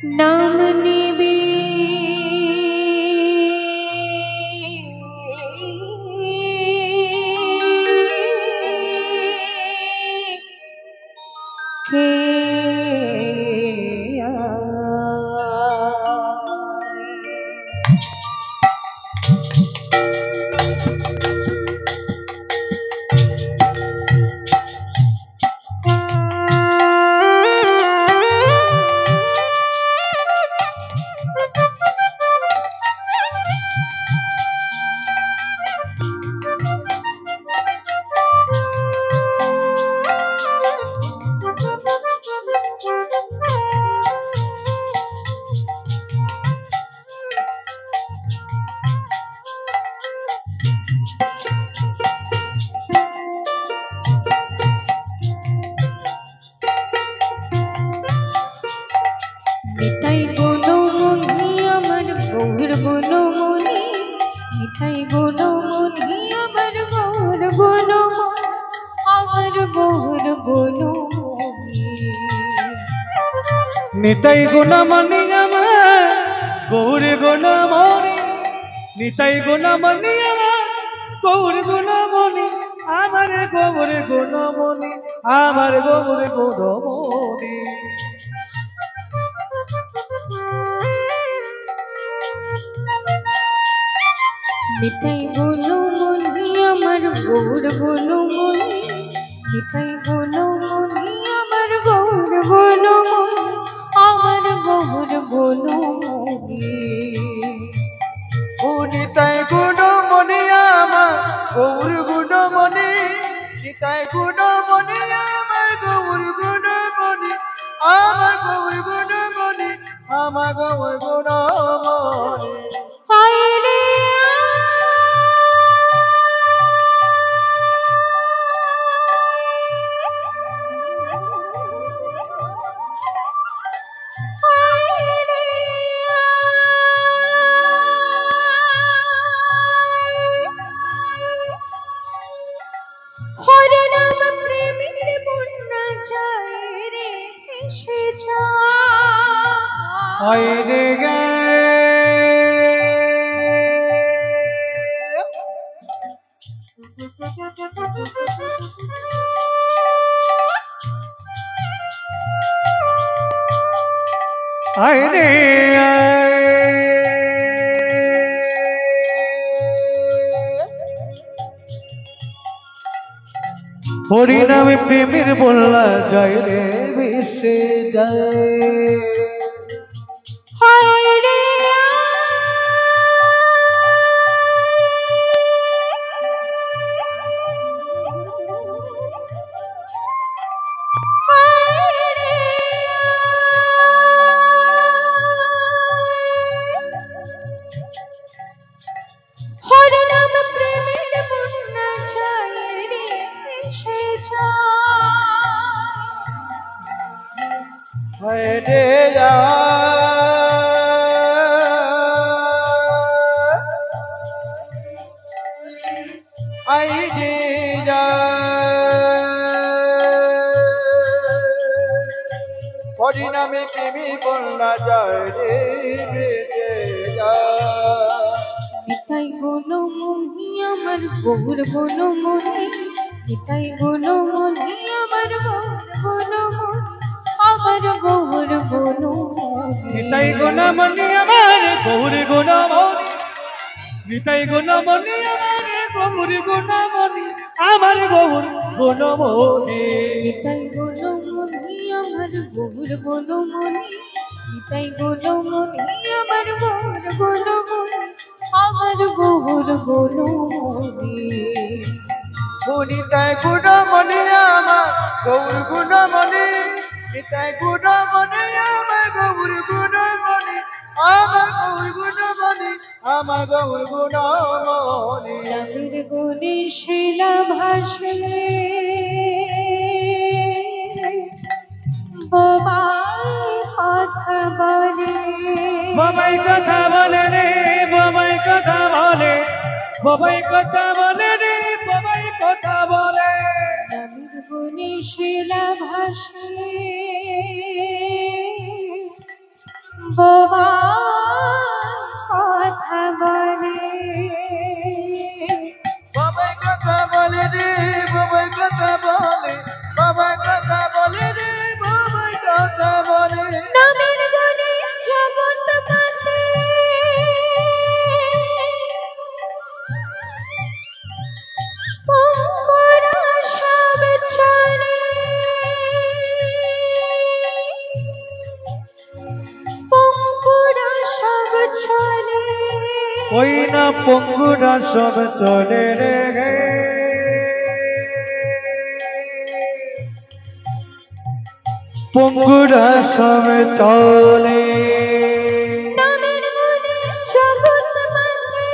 नाम निबी के নিতাই গুণমণি আমার গৌর গুণমণি, নিতাই গুণমণি আমার গৌর গুণমণি, আমার গৌর গুণমণি। নিতাই গুণমণি আমার গৌর গুণমণি, নিতাই গুণমণি আমার গৌর গুণমণি, আমার গৌর গুণমণি, আমার গৌর গুণমণি। নিতাই গুণমণি আমার গৌর গুণমণি, নিতাই গুণমণি আমার গৌর গুণমণি, আমার গৌর গুণমণি। ও নিতাই গুণমণি আমার গৌর গুণমণি, নিতাই গুণমণি আমার গৌর গুণমণি, আমার গৌর গুণমণি, আমার গৌর গুণমণি। হরে নাম প্রেমের বন্যা যায় রে ভেসে যায়। হায় রে হায় রে হরি নামে প্রেমের বললা যায় রে ভেসে যায়। হায় রে হরে নাম প্রেমের বন্যা যায় রে ভেসে যায়। হায় রে আই রে হরি নামে প্রেমী বন্যা যায় রে বেঁচে যায়। নিতাই গুণমণি আমার গৌর গুণমণি, নিতাই গুণমণি আমার গৌর গুণমণি, আমার গৌর গুণমণি। নিতাই গুণমণি আমার গৌর গুণমণি, নিতাই গুণমণি আমার গৌর গুণমণি, আমার গৌর গুণমণি। নিতাই গুণমণি আমার গৌর গুণমণি, নিতাই গুণমণি আমার গৌর গুণমণি, আমার গৌর গুণমণি। নিতাই গুণমণি আমার গৌর গুণমণি, নিতাই গুণমণি আমার গৌর গুণমণি আমার গৌর গুণমণি আমার গৌর গুণমণি নামের গুণে শিলা ভাসে বোবাই কথা বলে বাবাই কথা বলে রে বাবাই কথা বলে বাবাই কথা বলে রে বাবাই কথা বলে নামের গুণে শিলা ভাসে বোবাই কথা বলে বাবাই কথা বলে রে বাবাই কথা বলে বাবাই কথা বলে রে বাবাই কথা বলে নামের গুণে জগৎ মাতে পঙ্গরা সব চলে পঙ্গরা সব চলে ওই না পঙ্গুরা সব চলে রে গে পঙ্গুরা সব চলে নামের গুণে জগৎ মাতে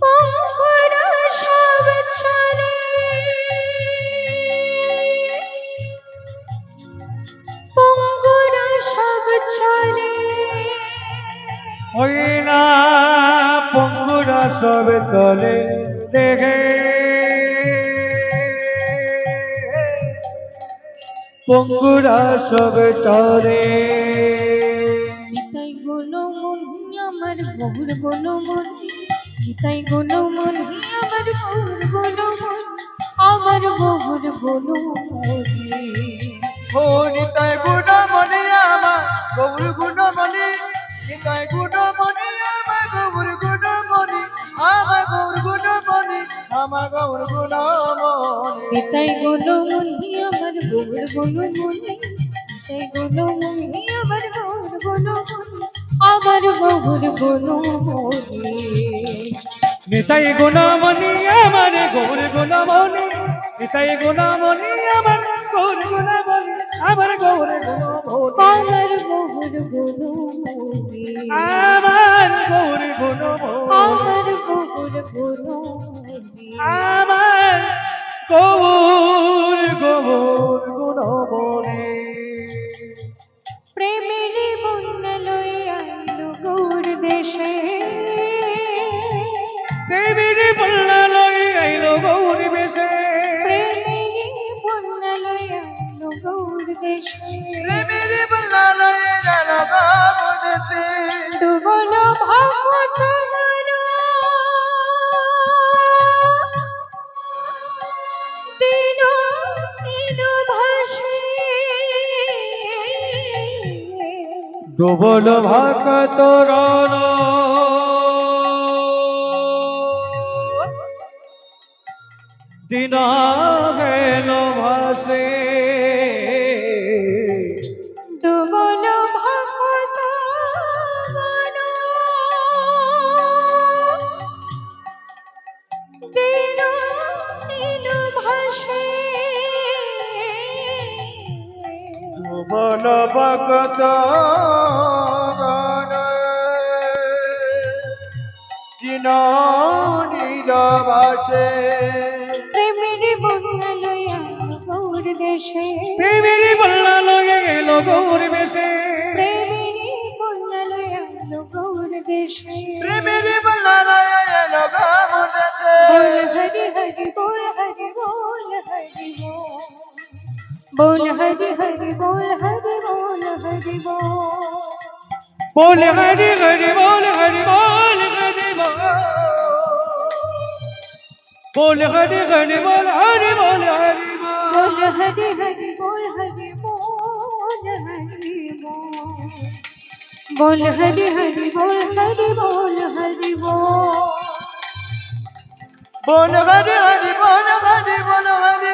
পঙ্গরা সব চলে পঙ্গরা সব চলে ওই না পঙ্গুরা সব চলে রে গে পঙ্গুরা সব চলে নিতাই গুণমণি আমার গৌর গুণমণি নিতাই গুণমণি আমার গৌর গুণমণি আমার গৌর গুণমণি ও নিতাই গুণমণি আমার গৌর গুণমণি নিতাই গুণমণি আমার গৌর গুণমণি আমার গৌর গুণমণি আমার গৌর গুণমণি নিতাই গুণমণি আমার গৌর গুণমণি নিতাই গুণমণি আমার গৌর গুণমণি আমার গৌর গুণমণি নিতাই গুণমণি আমার গৌর গুণমণি নিতাই গুণমণি আমার গৌর গুণমণি আমার গৌর গুণমণি আমার গৌর গুণমণি আমার গৌর গুণমণি আমার গৌর গুণমণি আমার গৌর গৌর গুণমণি প্রেমের বন্যা লইয়া আইলো গৌর দেশে দেবীর বল্লা লই আইলো গৌর বেশে প্রেমের বন্যা লইয়া আইলো গৌর দেশে প্রেমের বল্লালয়ে যেন গামুদেছে ডুবল ভগত মন দিন দিন ভাসে ডুবল ভাগত রণ দিন গেল ভাসে ডুবল ভগত মন দিন দিন ভাসে বল ভগত গণ দিন নীরবাসে প্রেমের বন্যা লইয়া গৌর দেশে প্রেমের বল্লা লই গেল গৌর বেশে প্রেমের বন্যা লইয়া গৌর দেশে প্রেমের বল্লালয়ে যেন গামুদেছে बोल हरि हरि बोल हरि बोल हरि हरि बोल हरि बोल हरि बोल बोल हरि हरि बोल हरि बोल हरि बोल बोल हरि हरि बोल हरि बोल हरि बोल हरि हरि बोल हरि बोल हरि बोल बोल हरि हरि बोल हरि बोल हरि बोल बोल हरि हरि बोल हरि बोल हरि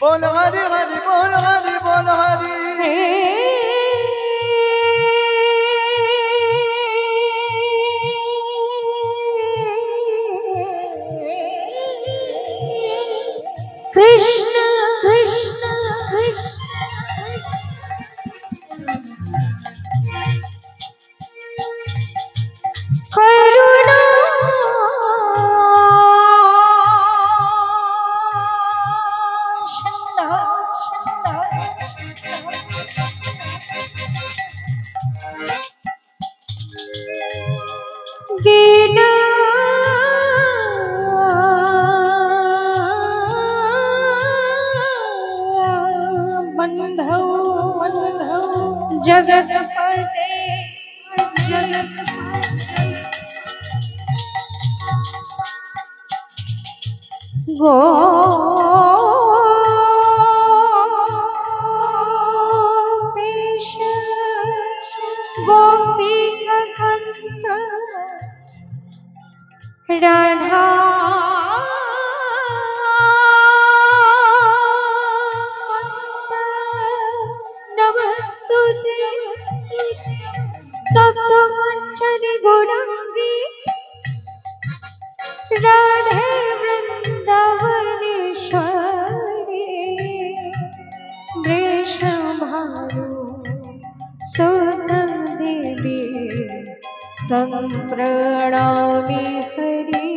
बोल हरि हरि बोल हरि बोल हरि गोपेश गोपीकान्त राधा नमस्तुते तप्तमञ्जरी गौराङ्गी राधे वृन्दावनेश्वरी वृषभानु सुतं देवी तं प्रणमामि हरि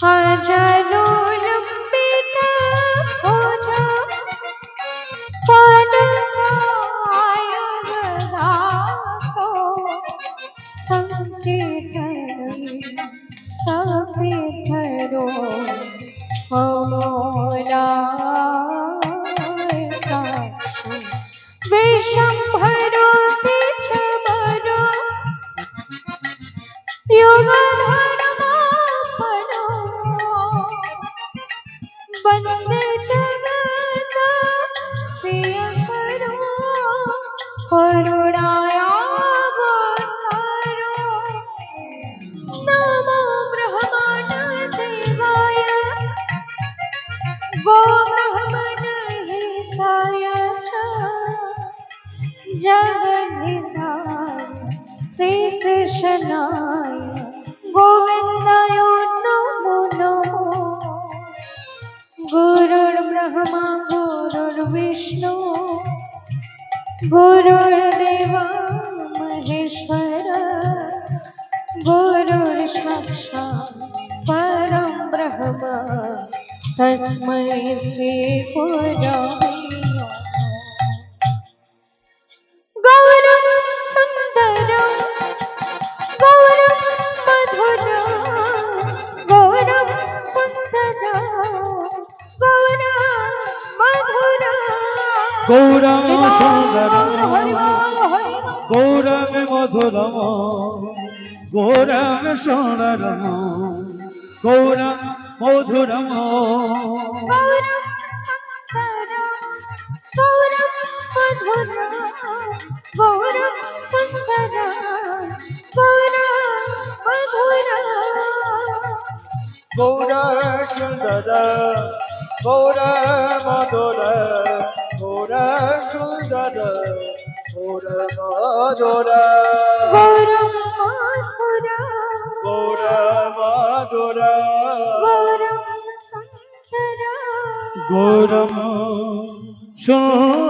हजारो लम्बिता भुजा पदकाय वदातो संकीर्तनं कपिधरो अमोलायकाक्षो विशम्भरो विचमरो युगधर्मापनो वन्दे जगत् प्रियकरो करुणायावतारो नमो ब्रह्मणदेवाय गोब्राह्मणहिताय च जगद्धिताय श्रीकृष्णाय गोविन्दाय नमो नमो गुरुर्ब्रह्मा गुरुर्विष्णु गुरुर्देवा महेश्वर गुरुर्साक्षात् परं ब्रह्म तस्मै श्री गुरवे गौरं सुन्दरं गौरं मधुरं गौरं सुन्दरं गौरं मधुरं गौरं सुन्दरं गौरं मधुरं गौरं सुन्दरं गौरं मधुरं गौरं सुन्दरं गौरं मधुरं गौरं सुन्दरं गौरं मधुरं गौर सुन्दर गौर मधुर गौर सुन्दर गौर मधुर गौरं मधुरं गौर मधुर गौरं सुन्दरं गौरं सुन्दरं